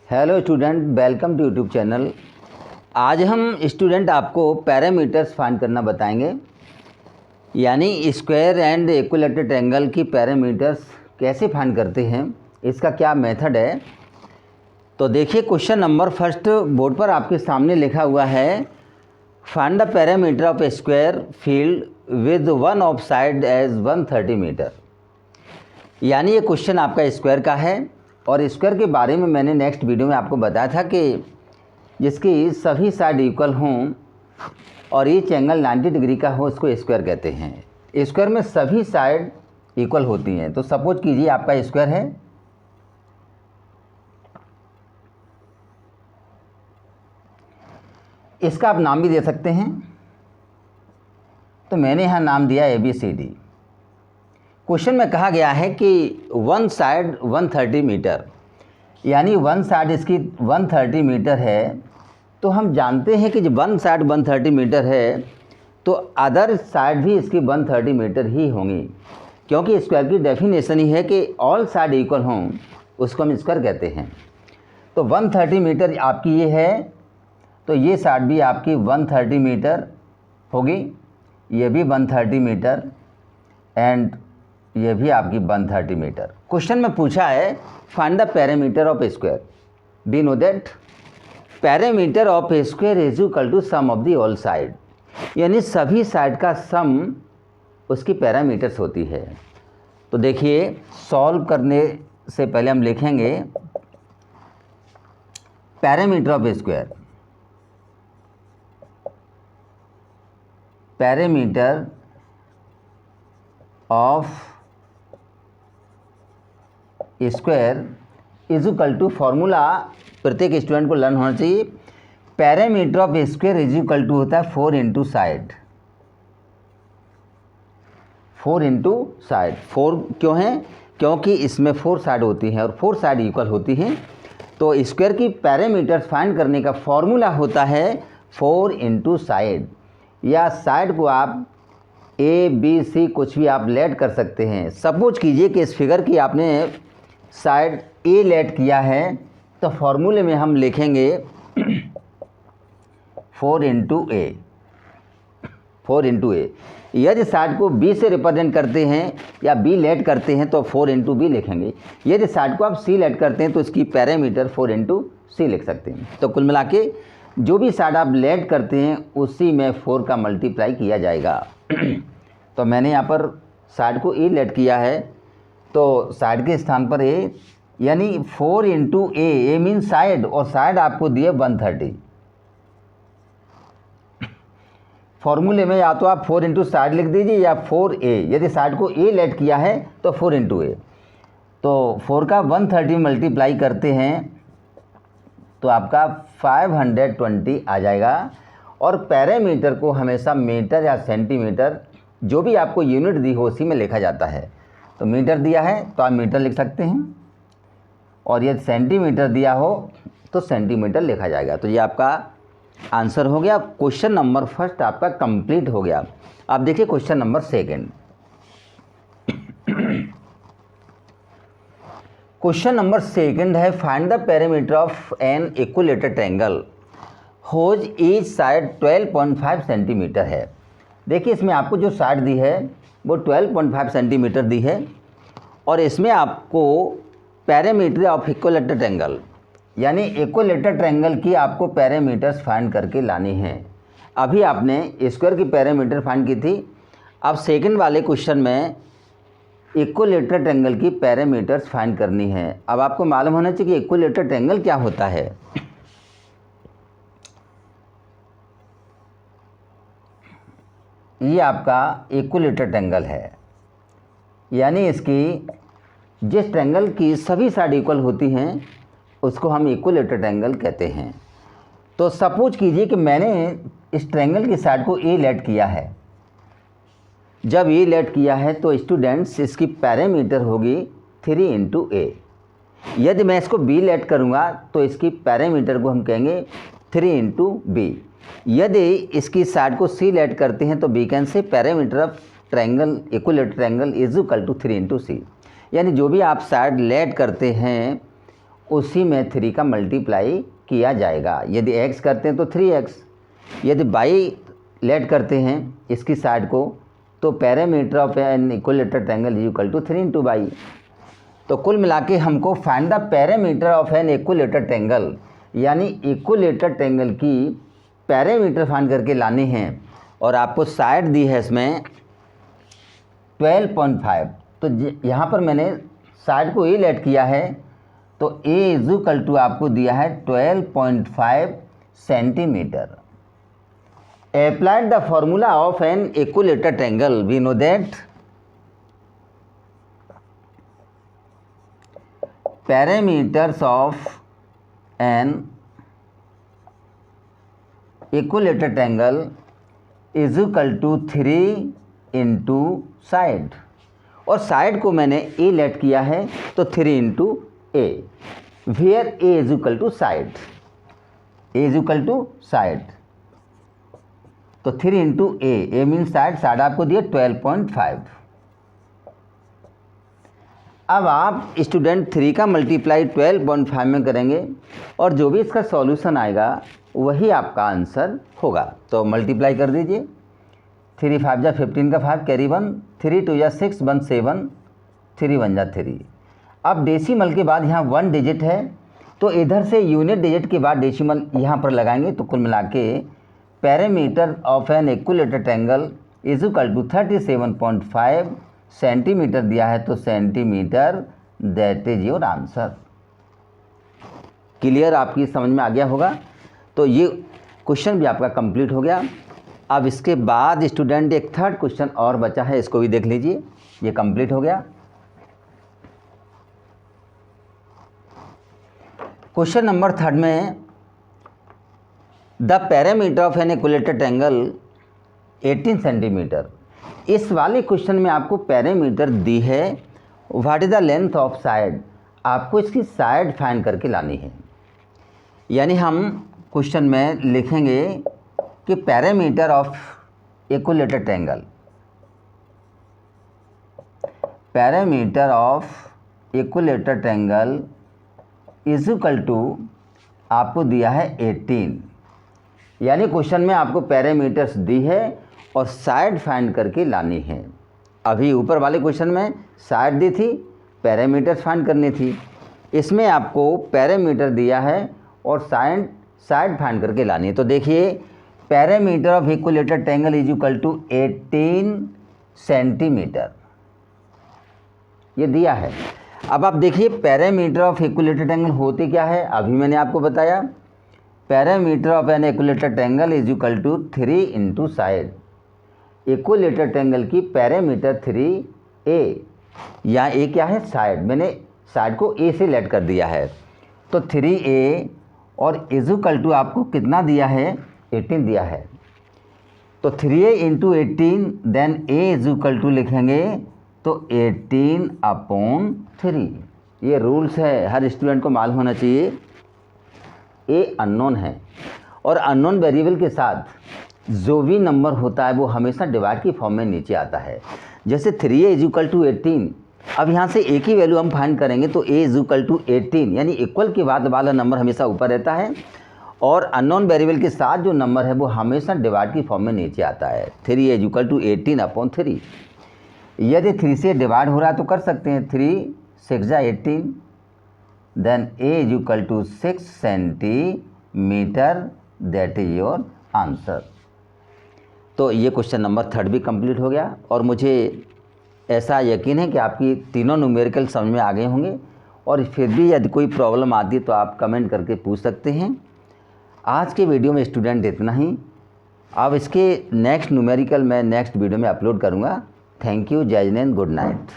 Hello student, welcome to YouTube channel. आज हम student आपको पैरामीटर्स फाइंड करना बताएंगे, यानी स्क्वायर एंड इक्विलैटरल ट्रायंगल की पैरामीटर्स कैसे फाइंड करते हैं, इसका क्या मेथड है। तो देखिए, क्वेश्चन नंबर फर्स्ट बोर्ड पर आपके सामने लिखा हुआ है, find the parameter of a square field with one of side as 130 metre. यानी ये क्वेश्चन आपका स्क्वायर का है और स्क्वायर के बारे में मैंने नेक्स्ट वीडियो में आपको बताया था कि जिसकी सभी साइड इक्वल हों और ईच एंगल 90 डिग्री का हो, उसको स्क्वायर कहते हैं। स्क्वायर में सभी साइड इक्वल होती हैं। तो सपोज कीजिए आपका स्क्वायर है, इसका आप नाम भी दे सकते हैं। तो मैंने यहाँ नाम दिया ABCD। क्वेश्चन में कहा गया है कि वन साइड 130 मीटर, यानी वन साइड इसकी 130 मीटर है। तो हम जानते हैं कि जब वन साइड 130 मीटर है तो अदर साइड भी इसकी 130 मीटर ही होंगी, क्योंकि स्क्वायर की डेफिनेशन ही है कि ऑल साइड इक्वल हों, उसको हम स्क्वायर कहते हैं। तो 130 मीटर आपकी ये है, तो ये साइड भी आपकी 130 मीटर होगी, ये भी 130 मीटर एंड ये भी आपकी 130 मीटर। क्वेश्चन में पूछा है find the parameter of square. We know that parameter of square is equal to sum of the all side, यानी सभी साइड का सम उसकी पैरामीटर्स होती है। तो देखिए, सॉल्व करने से पहले हम लिखेंगे parameter of square. Parameter of square is equal to, formula प्रत्येक स्टूडेंट को लर्न होना चाहिए। Parameter of square is equal to होता है 4 इंटू साइड। 4 into side. 4 क्यों है? क्योंकि इसमें 4 साइड होती हैं और 4 साइड इक्वल होती हैं। तो स्क्वायर की पैरामीटर्स फाइंड करने का फॉर्मूला होता है 4 इंटू साइड, या साइड को आप ABC कुछ भी आप लेट कर सकते हैं। सपोज कीजिए कि इस फिगर की आपने साइड A लेट किया है, तो फॉर्मूले में हम लिखेंगे 4 इंटू A। 4 into A। यदि साइड को B से रिप्रेजेंट करते हैं या B लेट करते हैं तो 4 इंटू B लिखेंगे। यदि साइड को आप C लेट करते हैं तो इसकी पैरामीटर 4 इंटू C लिख सकते हैं। तो कुल मिला के जो भी साइड आप लेट करते हैं उसी में 4 का मल्टीप्लाई किया जाएगा। तो मैंने यहाँ पर साइड को A लेट किया है, तो साइड के स्थान पर A, यानी 4 इंटू A मीन साइड, और साइड आपको दिए 130। फॉर्मूले में या तो आप 4 इंटू साइड लिख दीजिए या 4A। यदि साइड को A लेट किया है तो 4 इंटू A। तो 4 का 130 मल्टीप्लाई करते हैं तो आपका 520 आ जाएगा। और पैरामीटर को हमेशा मीटर या सेंटीमीटर, जो भी आपको यूनिट दी हो उसी में लिखा जाता है। तो मीटर दिया है तो आप मीटर लिख सकते हैं, और यदि सेंटीमीटर दिया हो तो सेंटीमीटर लिखा जाएगा। तो ये आपका आंसर हो गया। क्वेश्चन नंबर फर्स्ट आपका कंप्लीट हो गया। अब देखिए question number second. Question number second है, find the parameter of an equilateral triangle whose each side 12.5 centimetre है। देखिए, इसमें आपको जो साइड दी है वो 12.5 सेंटीमीटर दी है, और इसमें आपको पैरामीटर ऑफ इक्विलैटरल ट्रायंगल, यानी इक्विलैटरल ट्रायंगल की आपको पैरामीटर्स फाइंड करके लानी है। अभी आपने स्क्वायर की पैरामीटर फाइंड की थी, अब सेकंड वाले क्वेश्चन में इक्विलैटरल ट्रायंगल की पैरामीटर्स फाइंड करनी है। अब आपको मालूम होना चाहिए कि इक्विलैटरल ट्रायंगल क्या होता है। ये आपका इक्विलैटरल ट्रायंगल है, यानी इसकी जिस ट्रायंगल की सभी साइड इक्वल होती हैं उसको हम इक्विलैटरल ट्रायंगल कहते हैं। तो सपोज कीजिए कि मैंने इस ट्रायंगल की साइड को A लेट किया है। जब A लेट किया है तो स्टूडेंट्स इसकी पैरामीटर होगी 3 इंटू A। यदि मैं इसको B लेट करूँगा तो इसकी पैरामीटर को हम कहेंगे 3 इंटू B। यदि इसकी साइड को C लेट करते हैं तो we can say parameter of triangle equilateral triangle is equal to 3 into C। यानी जो भी आप साइड लेट करते हैं उसी में 3 का मल्टीप्लाई किया जाएगा। यदि x करते हैं तो 3x, यदि बाई लेट करते हैं इसकी साइड को तो parameter of an equilateral triangle is equal to 3 into by. तो कुल मिला के हमको find the parameter of an equilateral triangle, यानी इक्विलेटरल ट्रायंगल की पैरामीटर फाइंड करके लाने हैं। और आपको साइड दी है इसमें 12.5, तो यहाँ पर मैंने साइड को ए लेट किया है, तो a इज इक्वल टू आपको दिया है 12.5 centimetre. Applied the formula of an equilateral triangle, we know that parameters of an equilateral triangle is equal to 3 into side, और साइड को मैंने ए लेट किया है तो 3 into a, where a is equal to side, a is equal to side, तो 3 into a mean side, side आपको दिया 12.5। अब आप स्टूडेंट 3 का मल्टीप्लाई 12.5 में करेंगे और जो भी इसका सॉल्यूशन आएगा वही आपका आंसर होगा। तो मल्टीप्लाई कर दीजिए, 3 5 जा 15 का 5 कैरी 1, 3 2 जा 6 1 7, 3 1 जा 3। अब डेसिमल के बाद यहाँ 1 डिजिट है, तो इधर से यूनिट डिजिट के बाद डेसिमल यहाँ पर लगाएंगे, तो कुल मिला के parameter of an equilateral triangle is equal to 37.5 centimetre दिया है, तो centimetre, that is your answer. Clear, आपकी समझ में आ गया होगा। तो ये क्वेश्चन भी आपका कंप्लीट हो गया। अब इसके बाद स्टूडेंट एक थर्ड क्वेश्चन और बचा है, इसको भी देख लीजिए, ये कंप्लीट हो गया। क्वेश्चन नंबर 3 में the parameter of an equilateral triangle 18 centimetre. इस वाले क्वेश्चन में आपको पैरामीटर दी है, what is the length of side, आपको इसकी साइड फाइंड करके लानी है। यानी हम क्वेश्चन में लिखेंगे कि parameter of equilateral triangle, parameter of equilateral triangle is equal to आपको दिया है 18, यानी क्वेश्चन में आपको पैरामीटर्स दी है और साइड फाइंड करके लानी है। अभी ऊपर वाले क्वेश्चन में साइड दी थी, पैरामीटर्स फाइंड करनी थी, इसमें आपको पैरामीटर दिया है और साइड फाइंड करके लानी है। तो देखिए parameter of equilateral triangle is equal to 18 centimetre, ये दिया है। अब आप देखिए पैरामीटर ऑफ इक्विलेटरल ट्रायंगल होते क्या है, अभी मैंने आपको बताया, parameter of an equilateral triangle is equal to 3 into side. Equilateral triangle की पैरामीटर 3a, यहाँ ए क्या है, साइड, मैंने साइड को ए से लेट कर दिया है, तो 3a और इज इक्वल टू आपको कितना दिया है, 18 दिया है, तो 3a into 18, then a is equal to लिखेंगे तो 18/3। ये रूल्स है, हर स्टूडेंट को मालूम होना चाहिए। ए अननोन है और अननोन वेरिएबल के साथ जो भी नंबर होता है वो हमेशा डिवाइड की फॉर्म में नीचे आता है। जैसे 3a इज इक्वल टू 18, अब यहाँ से ए की वैल्यू हम फाइंड करेंगे तो a इज इक्वल टू 18, यानी इक्वल के बाद वाला नंबर हमेशा ऊपर रहता है और अननोन वेरिएबल के साथ जो नंबर है वो हमेशा डिवाइड की फॉर्म में नीचे आता है। 3a is equal to 18/3। यदि 3 से डिवाइड हो रहा है तो कर सकते हैं, 3 6 जा 18, then a is equal to 6 centimetre, that is your answer. तो ये क्वेश्चन नंबर 3 भी कंप्लीट हो गया और मुझे ऐसा यकीन है कि आपकी तीनों न्यूमेरिकल समझ में आ गए होंगे। और फिर भी यदि कोई प्रॉब्लम आती है तो आप कमेंट करके पूछ सकते हैं। आज के वीडियो में स्टूडेंट इतना ही। अब इसके नेक्स्ट न्यूमेरिकल मैं नेक्स्ट वीडियो में अपलोड करूँगा। थैंक यू, जय हिंद, गुड नाइट।